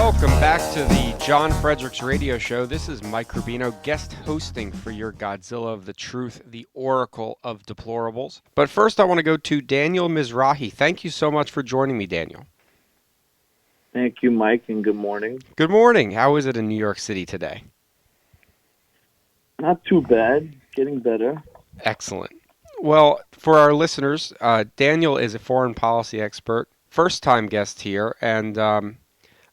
Welcome back to the John Fredericks Radio Show. This is Mike Rubino, guest hosting for your Godzilla of the Truth, the Oracle of Deplorables. But first, I want to go to Daniel Mizrahi. Thank you so much for joining me, Daniel. Thank you, Mike, and good morning. Good morning. How is it in New York City today? Not too bad. Getting better. Excellent. Well, for our listeners, Daniel is a foreign policy expert, first-time guest here, and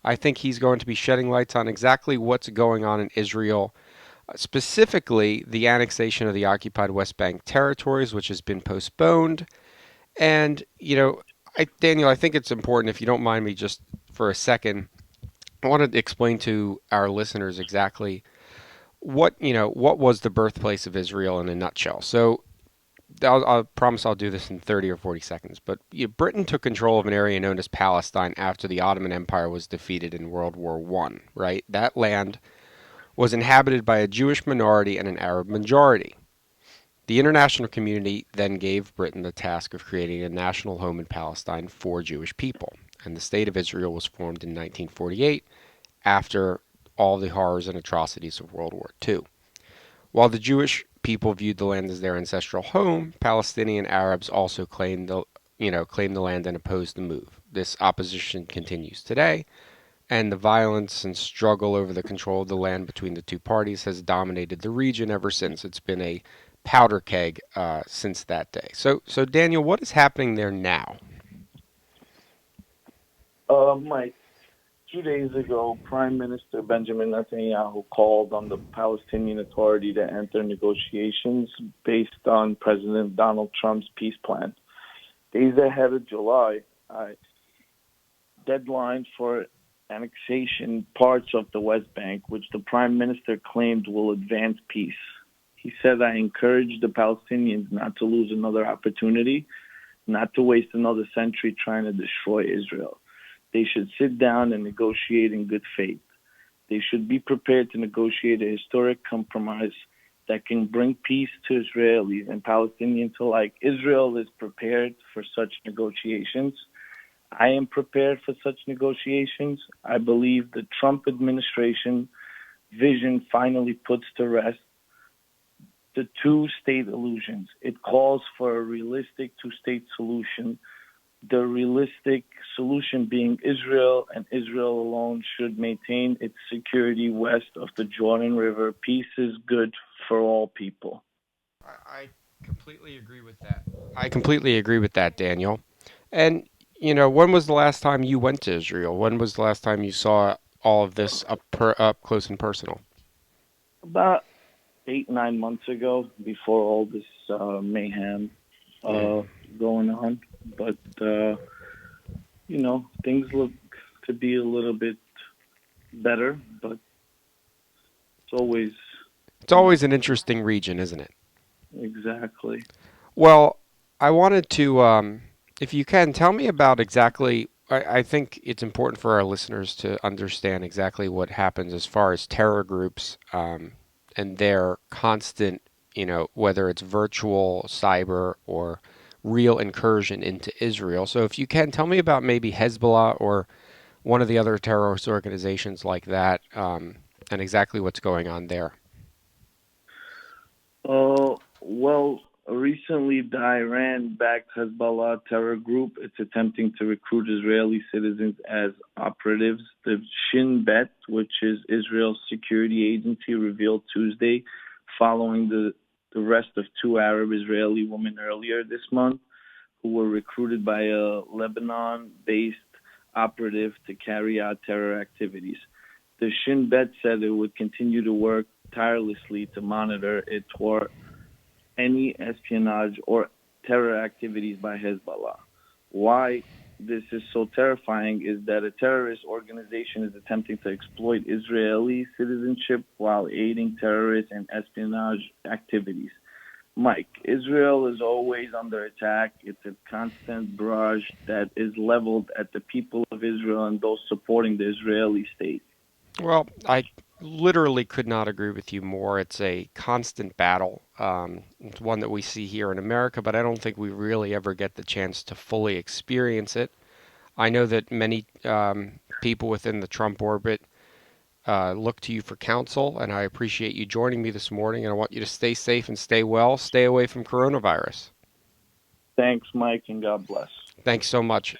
I think he's going to be shedding lights on exactly what's going on in Israel, specifically the annexation of the occupied West Bank territories, which has been postponed. And, Daniel, I think it's important, if you don't mind me just for a second, I want to explain to our listeners exactly what was the birthplace of Israel in a nutshell. So I'll promise I'll do this in 30 or 40 seconds. But Britain took control of an area known as Palestine after the Ottoman Empire was defeated in World War I, right? That land was inhabited by a Jewish minority and an Arab majority. The international community then gave Britain the task of creating a national home in Palestine for Jewish people. And the State of Israel was formed in 1948 after all the horrors and atrocities of World War II. While the Jewish people viewed the land as their ancestral home, Palestinian Arabs also claimed the land and opposed the move. This opposition continues today, and the violence and struggle over the control of the land between the two parties has dominated the region ever since. It's been a powder keg since that day. So Daniel, what is happening there now? Mike, 2 days ago, Prime Minister Benjamin Netanyahu called on the Palestinian Authority to enter negotiations based on President Donald Trump's peace plan. Days ahead of July, deadline for annexation parts of the West Bank, which the Prime Minister claimed will advance peace. He said, "I encourage the Palestinians not to lose another opportunity, not to waste another century trying to destroy Israel. They should sit down and negotiate in good faith. They should be prepared to negotiate a historic compromise that can bring peace to Israelis and Palestinians alike. Israel is prepared for such negotiations. I am prepared for such negotiations. I believe the Trump administration vision finally puts to rest the two-state illusions. It calls for a realistic two-state solution. The realistic solution being Israel, and Israel alone should maintain its security west of the Jordan River. Peace is good for all people." I completely agree with that. Daniel. And, when was the last time you went to Israel? When was the last time you saw all of this up close and personal? About 8-9 months ago, before all this mayhem going on. But, things look to be a little bit better, but it's always an interesting region, isn't it? Exactly. Well, I wanted to, if you can, tell me about exactly, I think it's important for our listeners to understand exactly what happens as far as terror groups and their constant, whether it's virtual, cyber, or real incursion into Israel. So if you can, tell me about maybe Hezbollah or one of the other terrorist organizations like that, and exactly what's going on there. Well, recently the Iran-backed Hezbollah terror group, it's attempting to recruit Israeli citizens as operatives. The Shin Bet, which is Israel's security agency, revealed Tuesday, following the arrest of 2 Arab-Israeli women earlier this month, who were recruited by a Lebanon-based operative to carry out terror activities. The Shin Bet said it would continue to work tirelessly to monitor it for any espionage or terror activities by Hezbollah. Why this is so terrifying is that a terrorist organization is attempting to exploit Israeli citizenship while aiding terrorist and espionage activities. Mike, Israel is always under attack. It's a constant barrage that is leveled at the people of Israel and those supporting the Israeli state. Well, I literally could not agree with you more. It's a constant battle. It's one that we see here in America, but I don't think we really ever get the chance to fully experience it. I know that many people within the Trump orbit look to you for counsel, and I appreciate you joining me this morning, and I want you to stay safe and stay well. Stay away from coronavirus. Thanks, Mike, and God bless. Thanks so much.